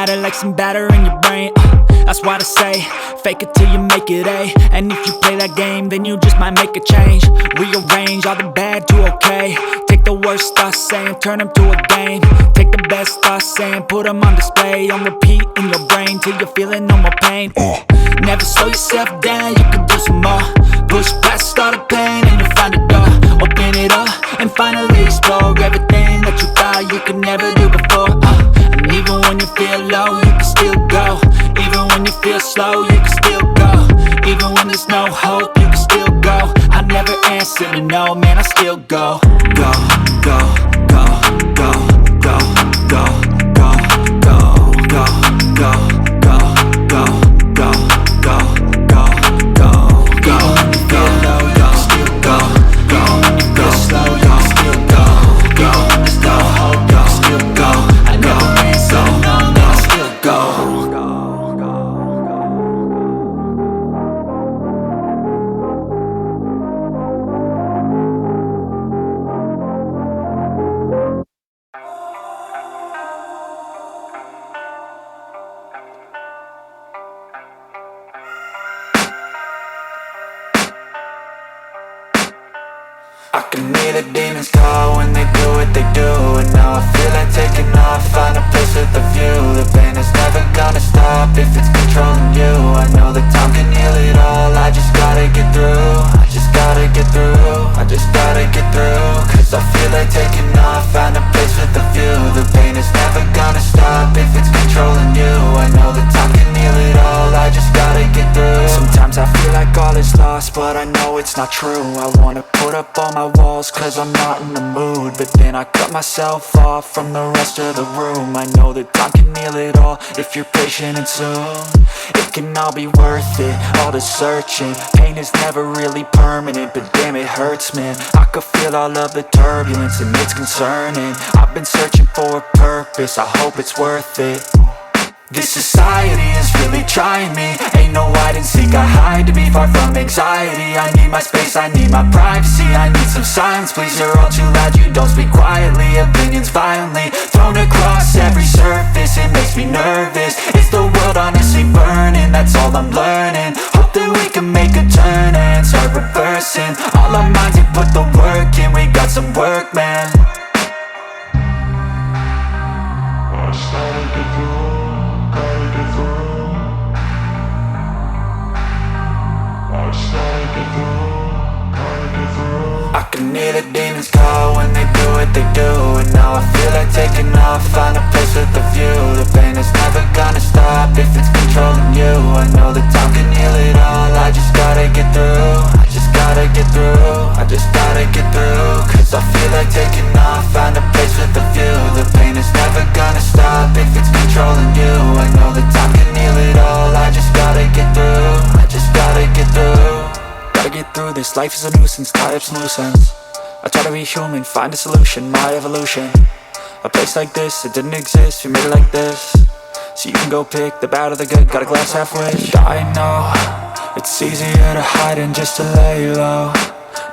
matter like some batter in your brain. That's why I say, fake it till you make it A. And if you play that game, then you just might make a change. Rearrange all the bad to okay. Take the worst thoughts saying, turn them to a game. Take the best thoughts saying, put them on display. On repeat in your brain till you're feeling no more pain. Never slow yourself down, you can do some more. Push past all the pain and you'll find a door. Open it up and finally explore everything that you thought you could never do before. And even when you feel low, you can still go. Even when you feel slow, you can still go. Even when there's no hope, you can still go. I never answer to no, man, I still go. Go, go, go, go, go, go, go, go, go, go, go, go, go, go, go, go, go. Even when you feel low, you can still go. Even when you feel slow, you can still go. Even when there's no hope, you can still go. I never answer to no, man, I still go. I can hear the demons call when they do what they do. And now I feel like taking off, find a place with a view. The pain is never gonna stop if it's controlling you. I know that time can heal it all, I just gotta get through. I just gotta get through, I just gotta get through. Cause I feel like taking off, find a place with a view. The pain is never gonna stop if it's controlling you. I know that time can heal it all, I just gotta get through. Sometimes I feel like all is lost, but I know it's not true. I wanna put up all my walls cause I'm not in the mood. But then I cut myself off from the rest of the room. I know that time can heal it all if you're patient and soon. It can all be worth it, all the searching. Pain is never really permanent, but damn it hurts, man. I could feel all of the turbulence and it's concerning. I've been searching for a purpose, I hope it's worth it. This society is really trying me. Ain't no hide and seek, I hide to be far from anxiety. I need my space, I need my privacy. I need some silence, please, you're all too loud. You don't speak quietly, opinions violently thrown across every surface. It makes me nervous, is the world honestly burning? That's all I'm learning. Hope that we can make a turn and start reversing all our minds and put the work in. We got some work, man. I started to grow. I can hear the demons call when they do what they do. And now I feel like taking off, find a place with a view. The pain is never gonna stop if it's controlling you. I know that time can heal it all, I just gotta get through. I just gotta get through, I just gotta get through. Cause I feel like taking off, find a place with a view. The pain is never gonna stop if it's controlling you. I know that time can heal it all, I just gotta get through. I just gotta get through. Gotta get through this, life is a nuisance, tie up some loose ends. I try to be human, find a solution, my evolution. A place like this, it didn't exist, we made it like this. So you can go pick the bad or the good, got a glass halfway. I know, it's easier to hide than just to lay low.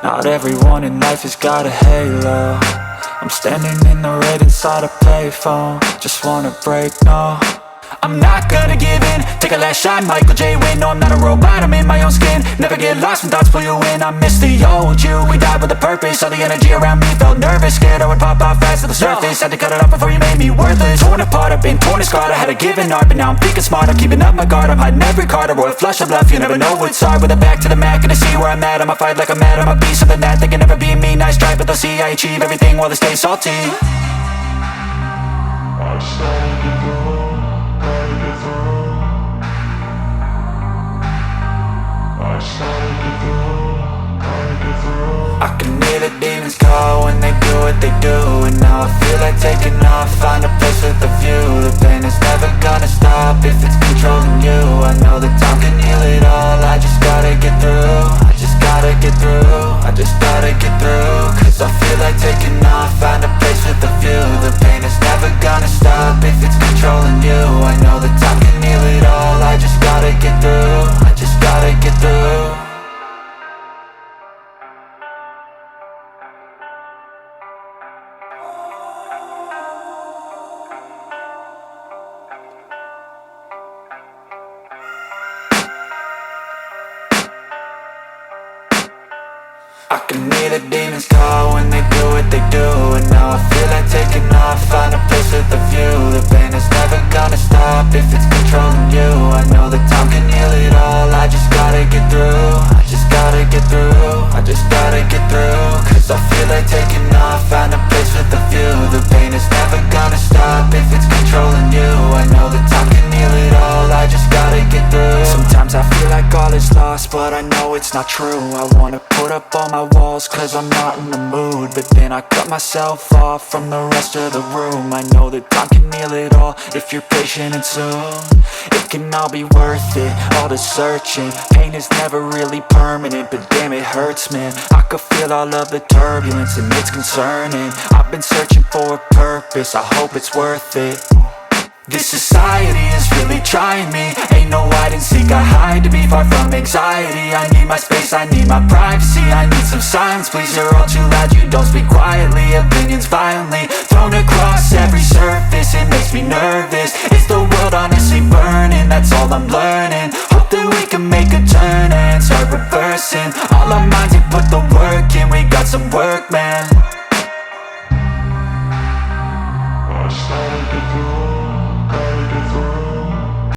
Not everyone in life has got a halo. I'm standing in the red inside a payphone, just wanna break, no. I'm not gonna give in, take a last shot, Michael J. Win. No, I'm not a robot, I'm in my own skin. Never get lost when thoughts pull you in. I miss the old you, we died with a purpose. All the energy around me felt nervous, scared I would pop off fast to the surface. Had to cut it off before you made me worthless. Torn apart, I've been torn and scarred. I had a given art, but now I'm thinking smart. I'm keeping up my guard, I'm hiding every card. A royal flush of bluff, you never know what's hard. With a back to the mat, gonna see where I'm at. I'ma fight like I'm mad, I'ma be something that they can never be me. Nice try, but they'll see I achieve everything while they stay salty. I started to grow. I can hear the demons call when they do what they do. And now I feel like taking off, find a place with a view. The pain is never gonna stop if it's controlling you. I know that time can heal it all, I just gotta get through. I just gotta get through, I just gotta get through. Cause I feel like taking off, find a place with a view. The pain is never gonna stop if it's controlling you. I know that time can heal it all, I just gotta get through. I just gotta get through. I can hear the demons call when they do what they do. And now I feel like taking off, find a place with a view. The pain is never gonna stop if it's controlling you. I know that time can heal it all, I just gotta get through. I just gotta get through, I just gotta get through. Cause I feel like taking off, find a place with a view. The pain is never gonna stop if it's controlling you. I know that time can heal it all, I just gotta get through. Sometimes I feel like all is lost, but I know it's not true. I wanna put up all my walls cause I'm not in the mood, but then I cut myself off from the rest of the room. I know that time can heal it all if you're patient and soon it can all be worth it, all the searching. Pain is never really permanent, but damn it hurts, man. I could feel all of the turbulence and it's concerning. I've been searching for a purpose, I hope it's worth it. This society is really trying me. Ain't no hide and seek, I hide to be far from anxiety. I need my space, I need my privacy. I need some silence, please, you're all too loud. You don't speak quietly, opinions violently thrown across every surface. It makes me nervous, is the world honestly burning? That's all I'm learning. Hope that we can make a turn and